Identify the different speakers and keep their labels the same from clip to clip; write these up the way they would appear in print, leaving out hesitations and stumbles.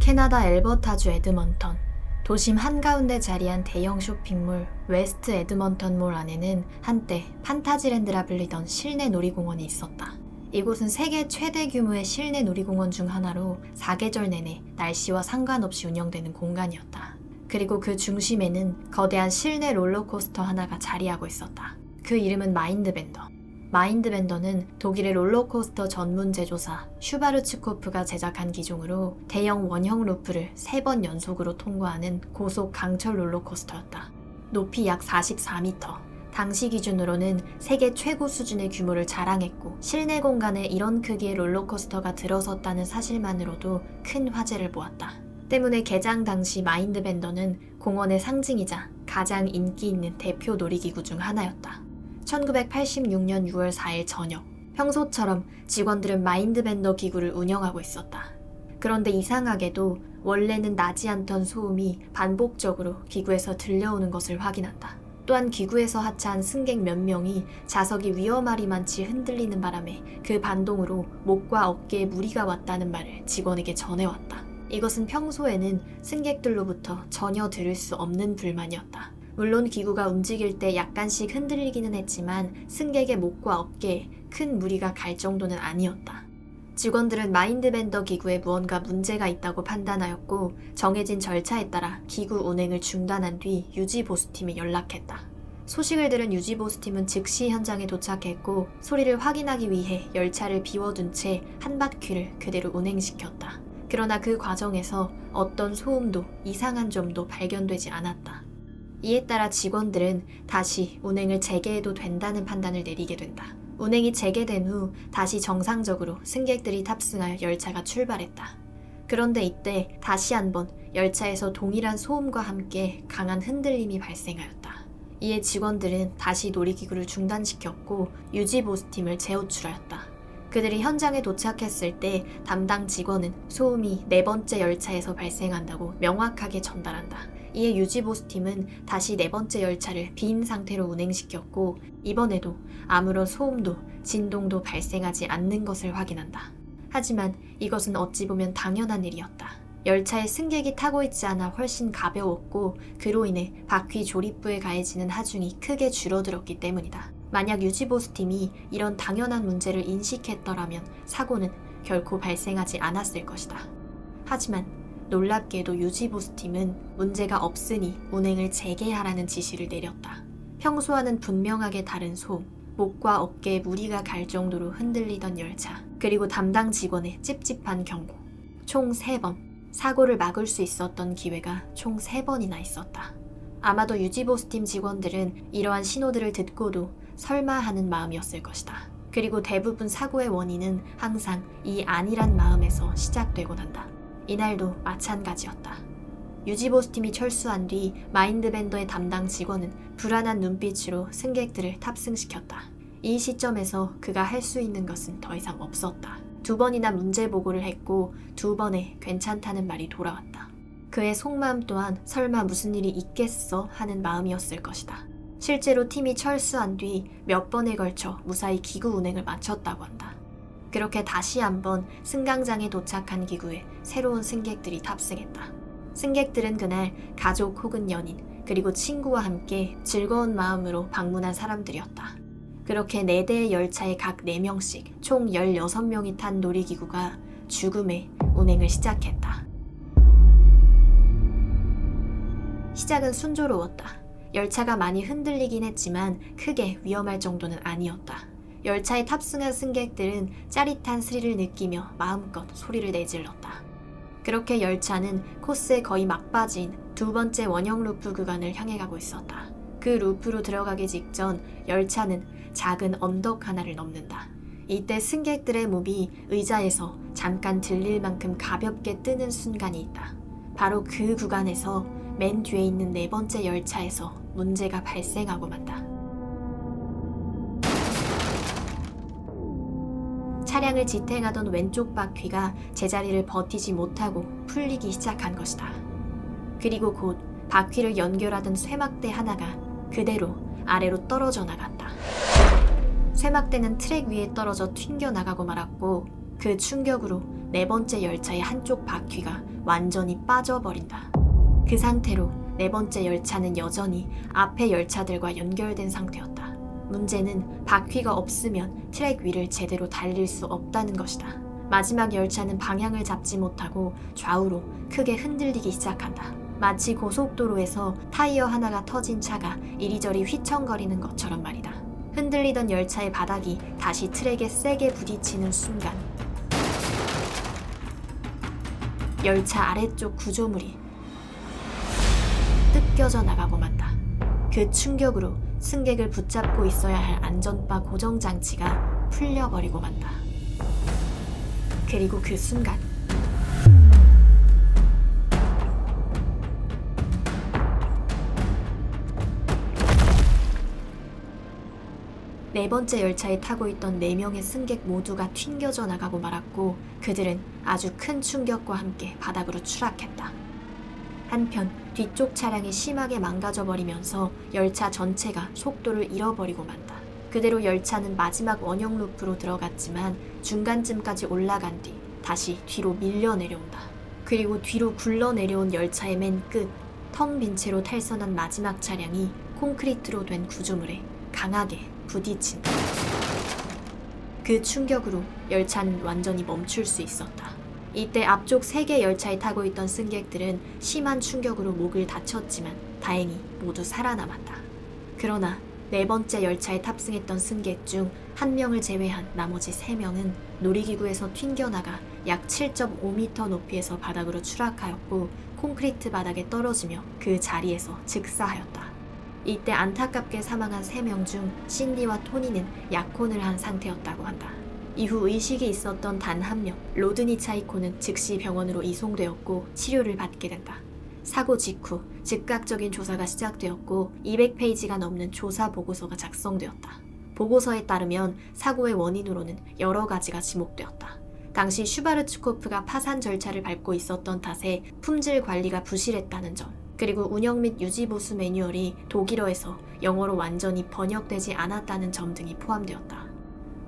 Speaker 1: 캐나다 엘버타주 에드먼턴. 도심 한가운데 자리한 대형 쇼핑몰 웨스트 에드먼턴몰 안에는 한때 판타지랜드라 불리던 실내 놀이공원이 있었다. 이곳은 세계 최대 규모의 실내 놀이공원 중 하나로 사계절 내내 날씨와 상관없이 운영되는 공간이었다. 그리고 그 중심에는 거대한 실내 롤러코스터 하나가 자리하고 있었다. 그 이름은 마인드벤더. 마인드벤더는 독일의 롤러코스터 전문 제조사 슈바르츠코프가 제작한 기종으로 대형 원형 루프를 3번 연속으로 통과하는 고속 강철 롤러코스터였다. 높이 약 44m. 당시 기준으로는 세계 최고 수준의 규모를 자랑했고 실내 공간에 이런 크기의 롤러코스터가 들어섰다는 사실만으로도 큰 화제를 모았다. 때문에 개장 당시 마인드벤더는 공원의 상징이자 가장 인기 있는 대표 놀이기구 중 하나였다. 1986년 6월 4일 저녁, 평소처럼 직원들은 마인드벤더 기구를 운영하고 있었다. 그런데 이상하게도 원래는 나지 않던 소음이 반복적으로 기구에서 들려오는 것을 확인한다. 또한 기구에서 하차한 승객 몇 명이 좌석이 위험하리만치 흔들리는 바람에 그 반동으로 목과 어깨에 무리가 왔다는 말을 직원에게 전해왔다. 이것은 평소에는 승객들로부터 전혀 들을 수 없는 불만이었다. 물론 기구가 움직일 때 약간씩 흔들리기는 했지만 승객의 목과 어깨에 큰 무리가 갈 정도는 아니었다. 직원들은 마인드벤더 기구에 무언가 문제가 있다고 판단하였고 정해진 절차에 따라 기구 운행을 중단한 뒤 유지보수팀에 연락했다. 소식을 들은 유지보수팀은 즉시 현장에 도착했고 소리를 확인하기 위해 열차를 비워둔 채 한 바퀴를 그대로 운행시켰다. 그러나 그 과정에서 어떤 소음도 이상한 점도 발견되지 않았다. 이에 따라 직원들은 다시 운행을 재개해도 된다는 판단을 내리게 된다. 운행이 재개된 후 다시 정상적으로 승객들이 탑승하여 열차가 출발했다. 그런데 이때 다시 한번 열차에서 동일한 소음과 함께 강한 흔들림이 발생하였다. 이에 직원들은 다시 놀이기구를 중단시켰고 유지보수팀을 재호출하였다. 그들이 현장에 도착했을 때 담당 직원은 소음이 4번째 열차에서 발생한다고 명확하게 전달한다. 이에 유지보수팀은 다시 4번째 열차를 빈 상태로 운행시켰고 이번에도 아무런 소음도 진동도 발생하지 않는 것을 확인한다. 하지만 이것은 어찌 보면 당연한 일이었다. 열차에 승객이 타고 있지 않아 훨씬 가벼웠고 그로 인해 바퀴 조립부에 가해지는 하중이 크게 줄어들었기 때문이다. 만약 유지보수팀이 이런 당연한 문제를 인식했더라면 사고는 결코 발생하지 않았을 것이다. 하지만 놀랍게도 유지보수팀은 문제가 없으니 운행을 재개하라는 지시를 내렸다. 평소와는 분명하게 다른 소음, 목과 어깨에 무리가 갈 정도로 흔들리던 열차, 그리고 담당 직원의 찝찝한 경고. 총 3번, 사고를 막을 수 있었던 기회가 총 3번이나 있었다. 아마도 유지보수팀 직원들은 이러한 신호들을 듣고도 설마 하는 마음이었을 것이다. 그리고 대부분 사고의 원인은 항상 이 아니란 마음에서 시작되곤 한다. 이날도 마찬가지였다. 유지보수팀이 철수한 뒤 마인드벤더의 담당 직원은 불안한 눈빛으로 승객들을 탑승시켰다. 이 시점에서 그가 할 수 있는 것은 더 이상 없었다. 2번이나 문제 보고를 했고 2번에 괜찮다는 말이 돌아왔다. 그의 속마음 또한 설마 무슨 일이 있겠어 하는 마음이었을 것이다. 실제로 팀이 철수한 뒤 몇 번에 걸쳐 무사히 기구 운행을 마쳤다고 한다. 그렇게 다시 한번 승강장에 도착한 기구에 새로운 승객들이 탑승했다. 승객들은 그날 가족 혹은 연인 그리고 친구와 함께 즐거운 마음으로 방문한 사람들이었다. 그렇게 4대의 열차에 각 4명씩 총 16명이 탄 놀이기구가 죽음의 운행을 시작했다. 시작은 순조로웠다. 열차가 많이 흔들리긴 했지만 크게 위험할 정도는 아니었다. 열차에 탑승한 승객들은 짜릿한 스릴을 느끼며 마음껏 소리를 내질렀다. 그렇게 열차는 코스의 거의 막바지인 2번째 원형 루프 구간을 향해 가고 있었다. 그 루프로 들어가기 직전 열차는 작은 언덕 하나를 넘는다. 이때 승객들의 몸이 의자에서 잠깐 들릴 만큼 가볍게 뜨는 순간이 있다. 바로 그 구간에서 맨 뒤에 있는 4번째 열차에서 문제가 발생하고 만다. 차량을 지탱하던 왼쪽 바퀴가 제자리를 버티지 못하고 풀리기 시작한 것이다. 그리고 곧 바퀴를 연결하던 쇠막대 하나가 그대로 아래로 떨어져 나갔다. 쇠막대는 트랙 위에 떨어져 튕겨나가고 말았고 그 충격으로 네 번째 열차의 한쪽 바퀴가 완전히 빠져버린다. 그 상태로 네 번째 열차는 여전히 앞의 열차들과 연결된 상태였다. 문제는 바퀴가 없으면 트랙 위를 제대로 달릴 수 없다는 것이다. 마지막 열차는 방향을 잡지 못하고 좌우로 크게 흔들리기 시작한다. 마치 고속도로에서 타이어 하나가 터진 차가 이리저리 휘청거리는 것처럼 말이다. 흔들리던 열차의 바닥이 다시 트랙에 세게 부딪히는 순간 열차 아래쪽 구조물이 뜯겨져 나가고 만다. 그 충격으로 승객을 붙잡고 있어야 할 안전바 고정장치가 풀려버리고 만다. 그리고 그 순간 네 번째 열차에 타고 있던 4명의 승객 모두가 튕겨져 나가고 말았고 그들은 아주 큰 충격과 함께 바닥으로 추락했다. 한편 뒤쪽 차량이 심하게 망가져버리면서 열차 전체가 속도를 잃어버리고 만다. 그대로 열차는 마지막 원형 루프로 들어갔지만 중간쯤까지 올라간 뒤 다시 뒤로 밀려 내려온다. 그리고 뒤로 굴러 내려온 열차의 맨 끝, 텅 빈 채로 탈선한 마지막 차량이 콘크리트로 된 구조물에 강하게 부딪힌다. 그 충격으로 열차는 완전히 멈출 수 있었다. 이때 앞쪽 3개 열차에 타고 있던 승객들은 심한 충격으로 목을 다쳤지만 다행히 모두 살아남았다. 그러나 네 번째 열차에 탑승했던 승객 중 1명을 제외한 나머지 3명은 놀이기구에서 튕겨나가 약 7.5m 높이에서 바닥으로 추락하였고 콘크리트 바닥에 떨어지며 그 자리에서 즉사하였다. 이때 안타깝게 사망한 3명 중 신디와 토니는 약혼을 한 상태였다고 한다. 이후 의식이 있었던 단 1명, 로드니 차이코는 즉시 병원으로 이송되었고 치료를 받게 된다. 사고 직후 즉각적인 조사가 시작되었고 200페이지가 넘는 조사 보고서가 작성되었다. 보고서에 따르면 사고의 원인으로는 여러 가지가 지목되었다. 당시 슈바르츠코프가 파산 절차를 밟고 있었던 탓에 품질 관리가 부실했다는 점, 그리고 운영 및 유지 보수 매뉴얼이 독일어에서 영어로 완전히 번역되지 않았다는 점 등이 포함되었다.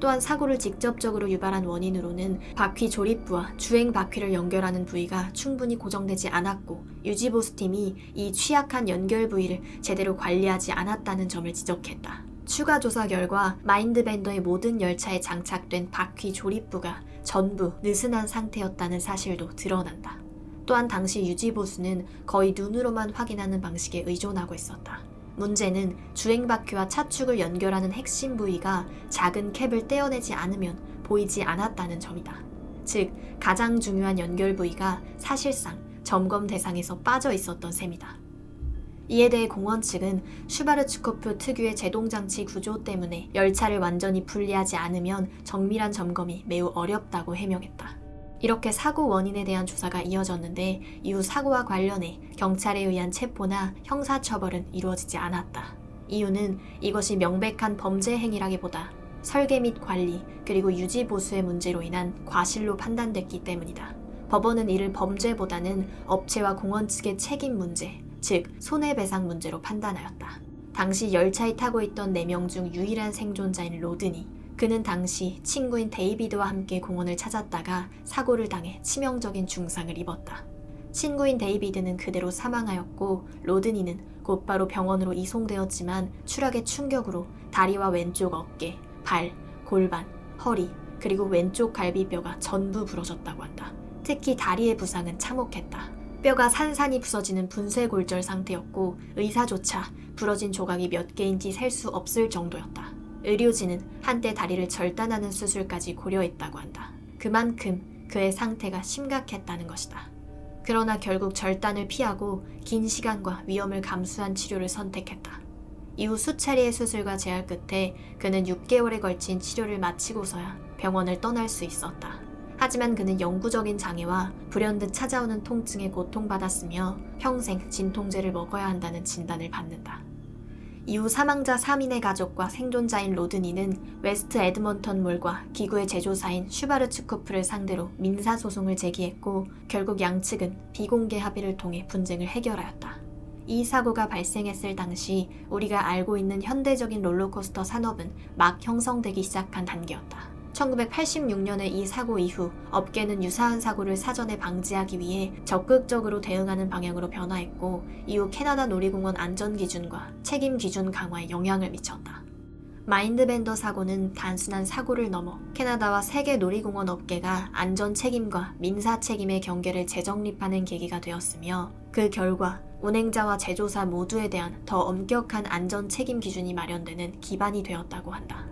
Speaker 1: 또한 사고를 직접적으로 유발한 원인으로는 바퀴 조립부와 주행 바퀴를 연결하는 부위가 충분히 고정되지 않았고 유지보수팀이 이 취약한 연결 부위를 제대로 관리하지 않았다는 점을 지적했다. 추가 조사 결과 마인드밴더의 모든 열차에 장착된 바퀴 조립부가 전부 느슨한 상태였다는 사실도 드러난다. 또한 당시 유지보수는 거의 눈으로만 확인하는 방식에 의존하고 있었다. 문제는 주행바퀴와 차축을 연결하는 핵심 부위가 작은 캡을 떼어내지 않으면 보이지 않았다는 점이다. 즉, 가장 중요한 연결 부위가 사실상 점검 대상에서 빠져 있었던 셈이다. 이에 대해 공원 측은 슈바르츠코프 특유의 제동장치 구조 때문에 열차를 완전히 분리하지 않으면 정밀한 점검이 매우 어렵다고 해명했다. 이렇게 사고 원인에 대한 조사가 이어졌는데 이후 사고와 관련해 경찰에 의한 체포나 형사처벌은 이루어지지 않았다. 이유는 이것이 명백한 범죄 행위라기보다 설계 및 관리 그리고 유지 보수의 문제로 인한 과실로 판단됐기 때문이다. 법원은 이를 범죄보다는 업체와 공원 측의 책임 문제, 즉 손해배상 문제로 판단하였다. 당시 열차에 타고 있던 4명 중 유일한 생존자인 로드니, 그는 당시 친구인 데이비드와 함께 공원을 찾았다가 사고를 당해 치명적인 중상을 입었다. 친구인 데이비드는 그대로 사망하였고 로드니는 곧바로 병원으로 이송되었지만 추락의 충격으로 다리와 왼쪽 어깨, 발, 골반, 허리 그리고 왼쪽 갈비뼈가 전부 부러졌다고 한다. 특히 다리의 부상은 참혹했다. 뼈가 산산이 부서지는 분쇄골절 상태였고 의사조차 부러진 조각이 몇 개인지 셀 수 없을 정도였다. 의료진은 한때 다리를 절단하는 수술까지 고려했다고 한다. 그만큼 그의 상태가 심각했다는 것이다. 그러나 결국 절단을 피하고 긴 시간과 위험을 감수한 치료를 선택했다. 이후 수차례의 수술과 재활 끝에 그는 6개월에 걸친 치료를 마치고서야 병원을 떠날 수 있었다. 하지만 그는 영구적인 장애와 불현듯 찾아오는 통증에 고통받았으며 평생 진통제를 먹어야 한다는 진단을 받는다. 이후 사망자 3인의 가족과 생존자인 로드니는 웨스트 에드먼턴 몰과 기구의 제조사인 슈바르츠코프를 상대로 민사소송을 제기했고 결국 양측은 비공개 합의를 통해 분쟁을 해결하였다. 이 사고가 발생했을 당시 우리가 알고 있는 현대적인 롤러코스터 산업은 막 형성되기 시작한 단계였다. 1986년의 이 사고 이후 업계는 유사한 사고를 사전에 방지하기 위해 적극적으로 대응하는 방향으로 변화했고, 이후 캐나다 놀이공원 안전기준과 책임기준 강화에 영향을 미쳤다. 마인드밴더 사고는 단순한 사고를 넘어 캐나다와 세계 놀이공원 업계가 안전 책임과 민사 책임의 경계를 재정립하는 계기가 되었으며, 그 결과 운행자와 제조사 모두에 대한 더 엄격한 안전 책임 기준이 마련되는 기반이 되었다고 한다.